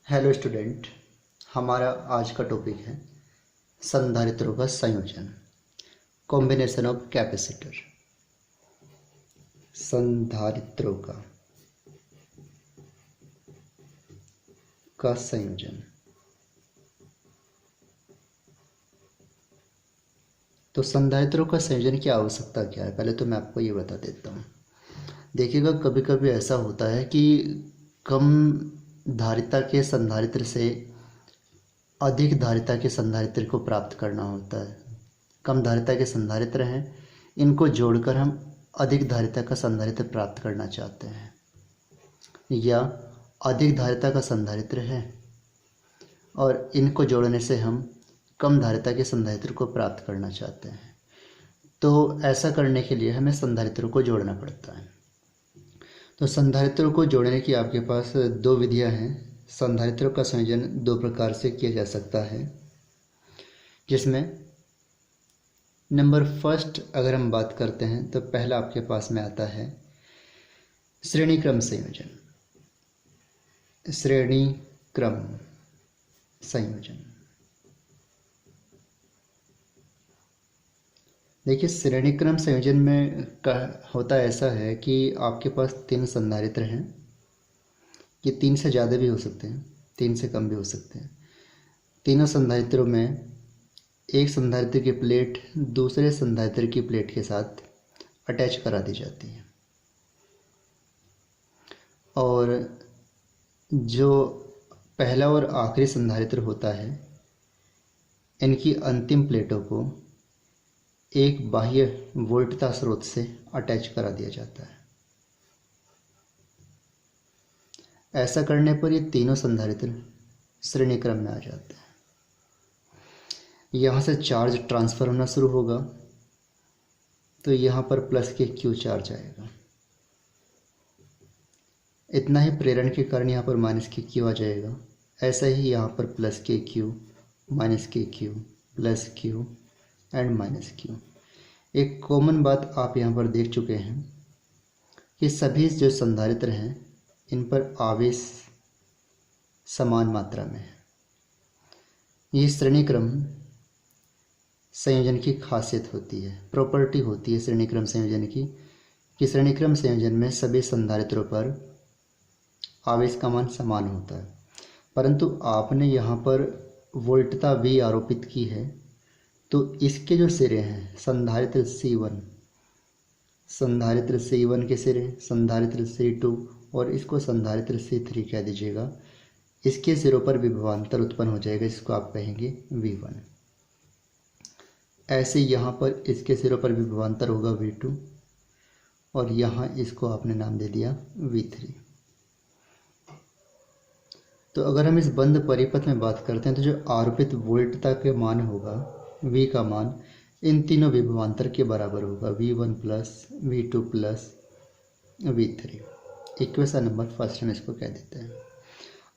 Hello student. हमारा आज का टॉपिक है संधारित्रों का संयोजन, कॉम्बिनेशन ऑफ कैपेसिटर। संधारित्रों का संयोजन। तो संधारित्रों का संयोजन की आवश्यकता क्या है, पहले तो मैं आपको ये बता देता हूँ। देखिएगा, कभी कभी ऐसा होता है कि कम धारिता के संधारित्र से अधिक धारिता के संधारित्र को प्राप्त करना होता है। कम धारिता के संधारित्र हैं, इनको जोड़कर हम अधिक धारिता का संधारित्र प्राप्त करना चाहते हैं, या अधिक धारिता का संधारित्र है और इनको जोड़ने से हम कम धारिता के संधारित्र को प्राप्त करना चाहते हैं। तो ऐसा करने के लिए हमें संधारित्रों को जोड़ना पड़ता है। तो संधारित्रों को जोड़ने की आपके पास दो विधियां हैं। संधारित्रों का संयोजन दो प्रकार से किया जा सकता है, जिसमें नंबर फर्स्ट अगर हम बात करते हैं तो पहला आपके पास में आता है श्रेणी क्रम संयोजन। श्रेणी क्रम संयोजन। देखिए, श्रेणी क्रम संयोजन में होता ऐसा है कि आपके पास तीन संधारित्र हैं। ये तीन से ज़्यादा भी हो सकते हैं, तीन से कम भी हो सकते हैं। तीनों संधारित्रों में एक संधारित्र की प्लेट दूसरे संधारित्र की प्लेट के साथ अटैच करा दी जाती है, और जो पहला और आखिरी संधारित्र होता है, इनकी अंतिम प्लेटों को एक बाह्य वोल्टता स्रोत से अटैच करा दिया जाता है। ऐसा करने पर ये तीनों संधारित्र श्रेणी क्रम में आ जाते हैं। यहाँ से चार्ज ट्रांसफ़र होना शुरू होगा, तो यहाँ पर प्लस के क्यू चार्ज आएगा। इतना ही प्रेरण के कारण यहाँ पर माइनस के क्यू आ जाएगा। ऐसा ही यहाँ पर प्लस के क्यू, माइनस के Q, plus Q and minus Q. एक कॉमन बात आप यहाँ पर देख चुके हैं कि सभी जो संधारित्र हैं, इन पर आवेश समान मात्रा में है। ये श्रेणी क्रम संयोजन की खासियत होती है, प्रॉपर्टी होती है श्रेणी क्रम संयोजन की, कि श्रेणी क्रम संयोजन में सभी संधारित्रों पर आवेश का मान समान होता है। परंतु आपने यहाँ पर वोल्टता V आरोपित की है, तो इसके जो सिरे हैं, संधारित्र C1, संधारित्र C1 के सिरे, संधारित्र C2 और इसको संधारित्र C3 कह दीजिएगा, इसके सिरों पर विभवांतर उत्पन्न हो जाएगा, इसको आप कहेंगे V1। ऐसे यहाँ पर इसके सिरों पर विभवांतर होगा V2, और यहाँ इसको आपने नाम दे दिया V3। तो अगर हम इस बंद परिपथ में बात करते हैं, तो जो आरोपित वोल्टता के मान होगा, V का मान इन तीनों विभवांतर के बराबर होगा, V1 plus V2 plus V3। Equation number first हम इसको कह देते हैं।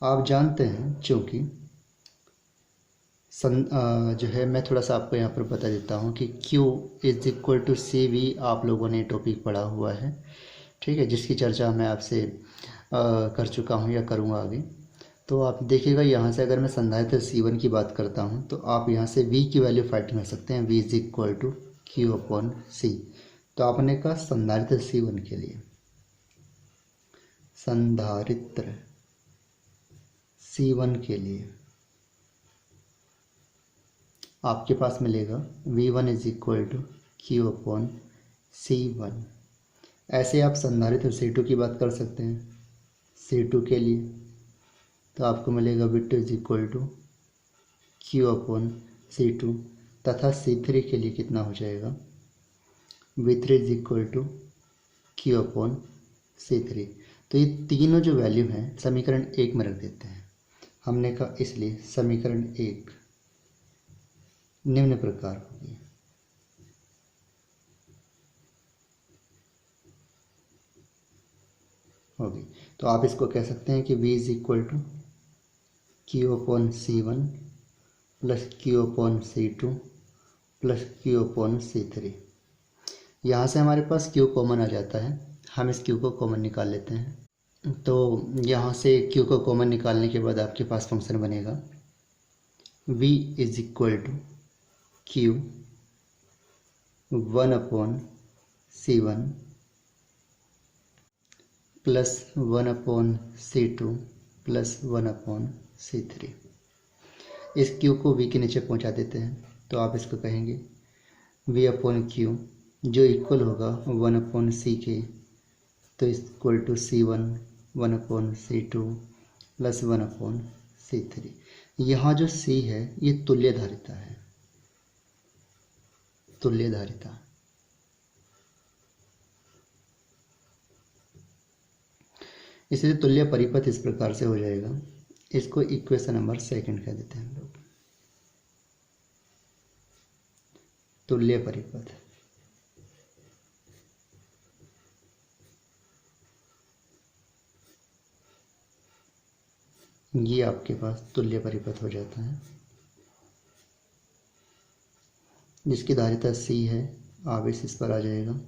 आप जानते हैं, चूँकि जो है, मैं थोड़ा सा आपको यहाँ पर बता देता हूँ कि Q is equal to CV। आप लोगों ने टॉपिक पढ़ा हुआ है, ठीक है, जिसकी चर्चा मैं आपसे कर चुका हूँ या करूँगा आगे। तो आप देखिएगा, यहाँ से अगर मैं संधारित्र C1 की बात करता हूँ, तो आप यहाँ से V की वैल्यू फाइंड कर सकते हैं, V is equal to Q upon C। तो आपने कहा संधारित्र C1 के लिए, संधारित्र C1 के लिए आपके पास मिलेगा V1 is equal to Q upon C1। ऐसे आप संधारित्र C2 की बात कर सकते हैं। C2 के लिए तो आपको मिलेगा V2 is equal to Q upon C2, तथा C3 के लिए कितना हो जाएगा, V3 is equal to Q upon C3। तो ये तीनों जो वैल्यू हैं समीकरण 1 में रख देते हैं। हमने कहा इसलिए समीकरण 1 निम्न प्रकार होगी। तो आप इसको कह सकते हैं कि V is equal to Q upon C1 plus Q upon C2 plus Q upon C3। यहाँ से हमारे पास Q कॉमन आ जाता है, हम इस Q को कॉमन निकाल लेते हैं। तो यहाँ से क्यू को कॉमन निकालने के बाद आपके पास फंक्शन बनेगा v is equal to Q 1/c1 plus 1/c2 plus 1/c3। इस क्यू को v के नीचे पहुँचा देते हैं तो आप इसको कहेंगे v/q जो इक्वल होगा 1/c के, तो equal to c1 1/c2 plus 1/c3। यहाँ जो c है ये तुल्य धारिता है, तुल्य धारिता। इसलिए तुल्य परिपथ इस प्रकार से हो जाएगा। इसको इक्वेशन नंबर 2 कह देते हैं हम लोग, तुल्य परिपथ। ये आपके पास तुल्य परिपथ हो जाता है, जिसकी धारिता c है, आवेश इस पर आ जाएगा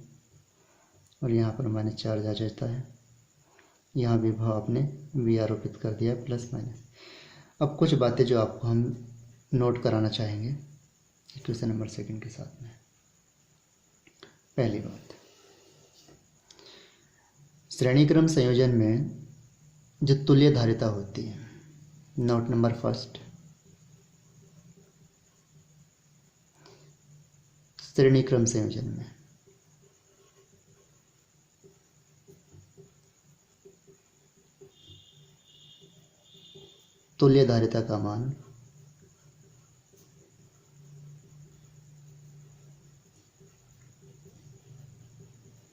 और यहाँ पर माइनस चार्ज आ जाता है। यहाँ विभव आपने v आरोपित कर दिया प्लस माइनस। अब कुछ बातें जो आपको हम नोट कराना चाहेंगे इक्वेशन नंबर 2 के साथ में। पहली बात, श्रेणीक्रम संयोजन में जो तुल्य धारिता होती है, नोट नंबर 1, श्रेणीक्रम संयोजन में तुल्य धारिता का मान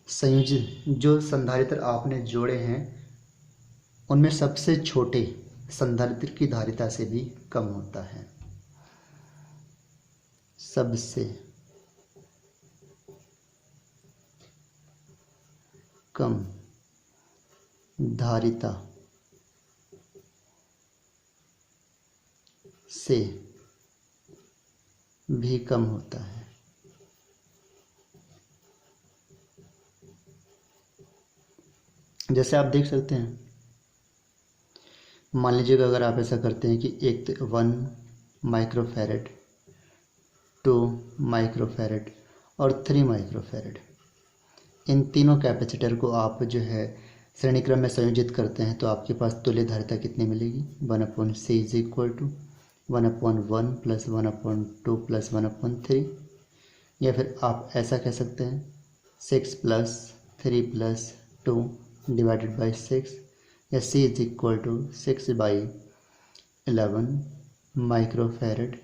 संयोजन जो संधारित्र आपने जोड़े हैं उनमें सबसे छोटे संधारित्र की धारिता से भी कम होता है। सबसे कम धारिता से भी कम होता है। जैसे आप देख सकते हैं, मान लीजिएगा अगर आप ऐसा करते हैं कि 1 माइक्रोफैरड, 2 माइक्रोफैरड और 3 माइक्रोफैरड, इन तीनों कैपेसिटर को आप जो है श्रेणीक्रम में संयोजित करते हैं तो आपके पास तुल्य धारिता कितनी मिलेगी? 1/c is equal to 1/1 plus 1/2 plus 1/3। या फिर आप ऐसा कह सकते हैं 6 प्लस 3 प्लस 2 डिवाइडेड बाई 6, या c is equal to 6/11 microfarad.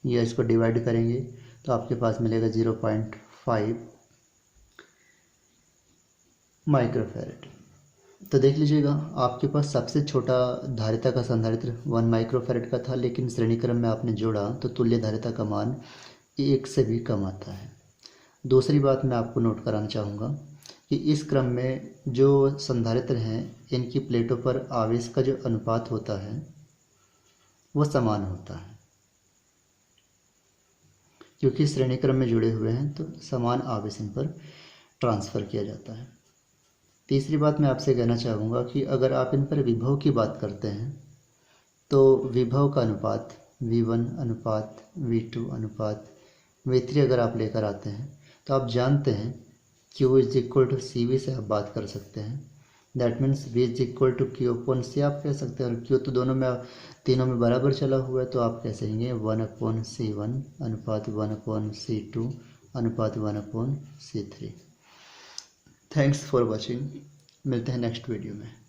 या इसको डिवाइड करेंगे तो आपके पास मिलेगा 0.5 माइक्रोफैरड। तो देख लीजिएगा, आपके पास सबसे छोटा धारिता का संधारित्र 1 माइक्रोफैरड का था, लेकिन श्रेणीक्रम में आपने जोड़ा तो तुल्य धारिता का मान 1 से भी कम आता है। दूसरी बात मैं आपको नोट कराना चाहूँगा कि इस क्रम में जो संधारित्र हैं इनकी प्लेटों पर आवेश का जो अनुपात होता है वो समान होता है, क्योंकि श्रेणी क्रम में जुड़े हुए हैं तो समान आवेश इन पर ट्रांसफ़र किया जाता है। तीसरी बात मैं आपसे कहना चाहूँगा कि अगर आप इन पर विभव की बात करते हैं तो विभव का अनुपात V1 अनुपात V2 अनुपात V3 अगर आप लेकर आते हैं तो आप जानते हैं Q is equal to CV से आप बात कर सकते हैं। That means V is equal to Q/C आप कह सकते हैं, और Q तो दोनों में तीनों में बराबर चला हुआ है तो आप कह सकेंगे 1/C1 अनुपात 1/C2 अनुपात 1/C3। Thanks for watching. मिलते हैं नेक्स्ट वीडियो में।